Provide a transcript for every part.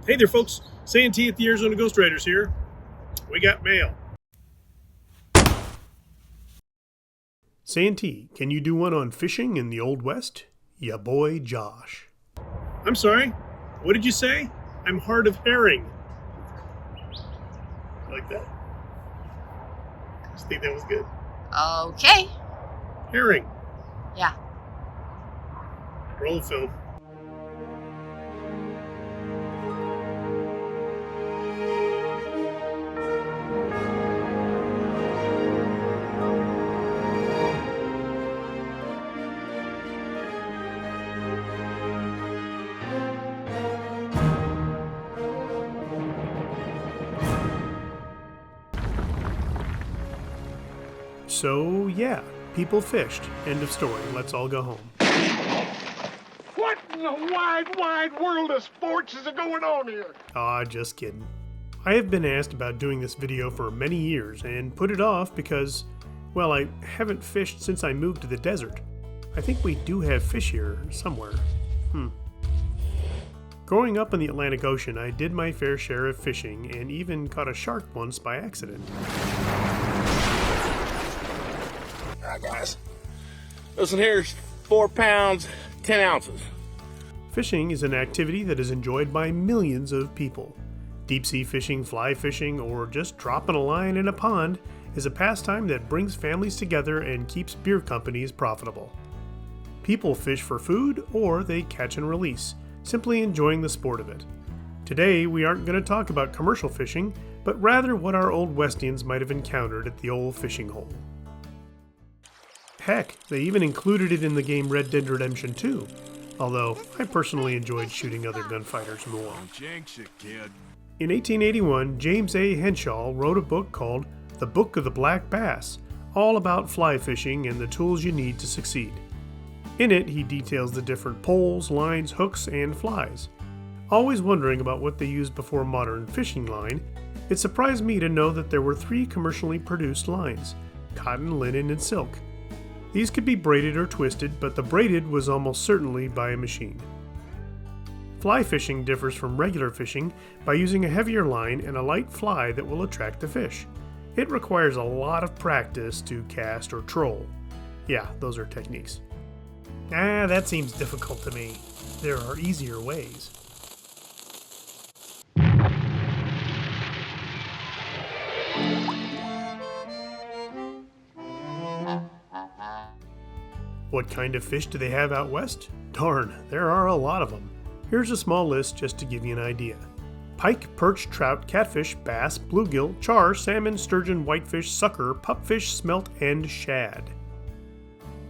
Hey there, folks. Santee at the Arizona Ghost Raiders here. We got mail. Santee, can you do one on fishing in the Old West? Ya boy, Josh. I'm sorry. What did you say? I'm hard of hearing. Like that? Just think that was good. Okay. Herring. Yeah. Roll film. So, yeah, people fished. End of story. Let's all go home. What in the wide world of sports is going on here? Just kidding. I have been asked about doing this video for many years and put it off because, well, I haven't fished since I moved to the desert. I think we do have fish here somewhere. Growing up in the Atlantic Ocean, I did my fair share of fishing and even caught a shark once by accident. Alright guys, listen, here's 4 pounds, 10 ounces. Fishing is an activity that is enjoyed by millions of people. Deep sea fishing, fly fishing, or just dropping a line in a pond is a pastime that brings families together and keeps beer companies profitable. People fish for food or they catch and release, simply enjoying the sport of it. Today we aren't going to talk about commercial fishing, but rather what our old Westians might have encountered at the old fishing hole. Heck, they even included it in the game Red Dead Redemption 2, although I personally enjoyed shooting other gunfighters more. Jinx it, kid. In 1881, James A. Henshaw wrote a book called The Book of the Black Bass, all about fly fishing and the tools you need to succeed. In it, he details the different poles, lines, hooks, and flies. Always wondering about what they used before modern fishing line, it surprised me to know that there were 3 commercially produced lines: cotton, linen, and silk. These could be braided or twisted, but the braided was almost certainly by a machine. Fly fishing differs from regular fishing by using a heavier line and a light fly that will attract the fish. It requires a lot of practice to cast or troll. Yeah, those are techniques. That seems difficult to me. There are easier ways. What kind of fish do they have out west? Darn, there are a lot of them. Here's a small list just to give you an idea. Pike, perch, trout, catfish, bass, bluegill, char, salmon, sturgeon, whitefish, sucker, pupfish, smelt, and shad.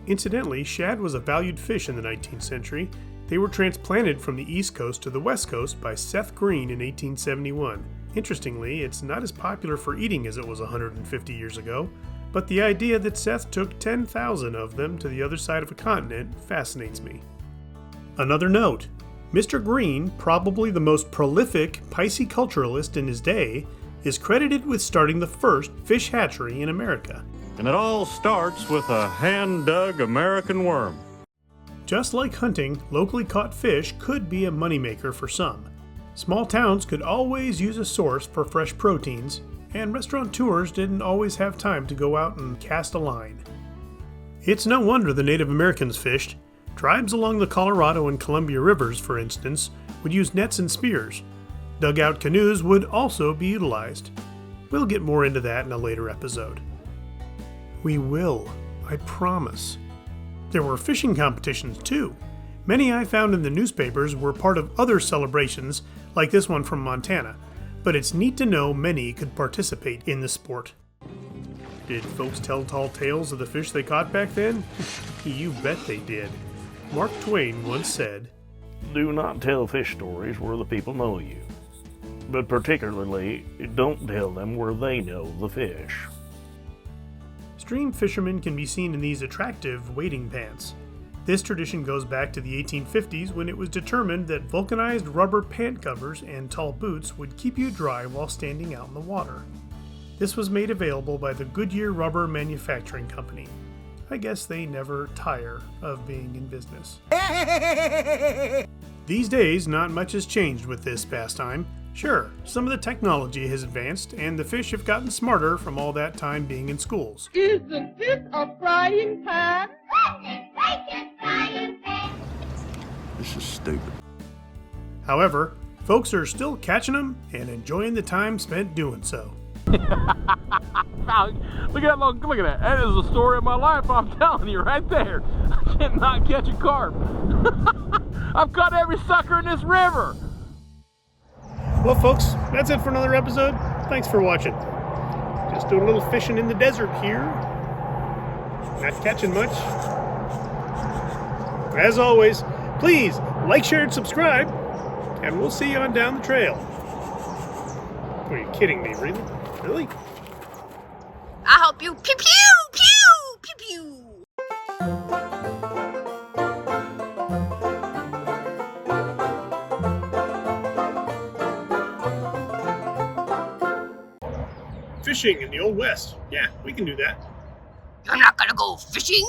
Incidentally, shad was a valued fish in the 19th century. They were transplanted from the East Coast to the West Coast by Seth Green in 1871. Interestingly, it's not as popular for eating as it was 150 years ago, but the idea that Seth took 10,000 of them to the other side of a continent fascinates me. Another note, Mr. Green, probably the most prolific pisciculturalist in his day, is credited with starting the first fish hatchery in America. And it all starts with a hand-dug American worm. Just like hunting, locally caught fish could be a moneymaker for some. Small towns could always use a source for fresh proteins, and restaurateurs didn't always have time to go out and cast a line. It's no wonder the Native Americans fished. Tribes along the Colorado and Columbia rivers, for instance, would use nets and spears. Dugout canoes would also be utilized. We'll get more into that in a later episode. We will, I promise. There were fishing competitions too. Many I found in the newspapers were part of other celebrations, like this one from Montana, but it's neat to know many could participate in the sport. Did folks tell tall tales of the fish they caught back then? You bet they did. Mark Twain once said, "Do not tell fish stories where the people know you, but particularly don't tell them where they know the fish." Stream fishermen can be seen in these attractive wading pants. This tradition goes back to the 1850s when it was determined that vulcanized rubber pant covers and tall boots would keep you dry while standing out in the water. This was made available by the Goodyear Rubber Manufacturing Company. I guess they never tire of being in business. These days, not much has changed with this pastime. Sure, some of the technology has advanced, and the fish have gotten smarter from all that time being in schools. Isn't this a frying pan? This is stupid. However, folks are still catching them and enjoying the time spent doing so. Look at that. That is the story of my life, I'm telling you, right there. I cannot catch a carp. I've caught every sucker in this river. Well, folks, that's it for another episode. Thanks for watching. Just doing a little fishing in the desert here. Not catching much. As always, please like, share, and subscribe, and we'll see you on down the trail. Are you kidding me, really? Really? I hope you pew pew pew pew pew. Fishing in the Old West. Yeah, we can do that. You're not gonna go fishing?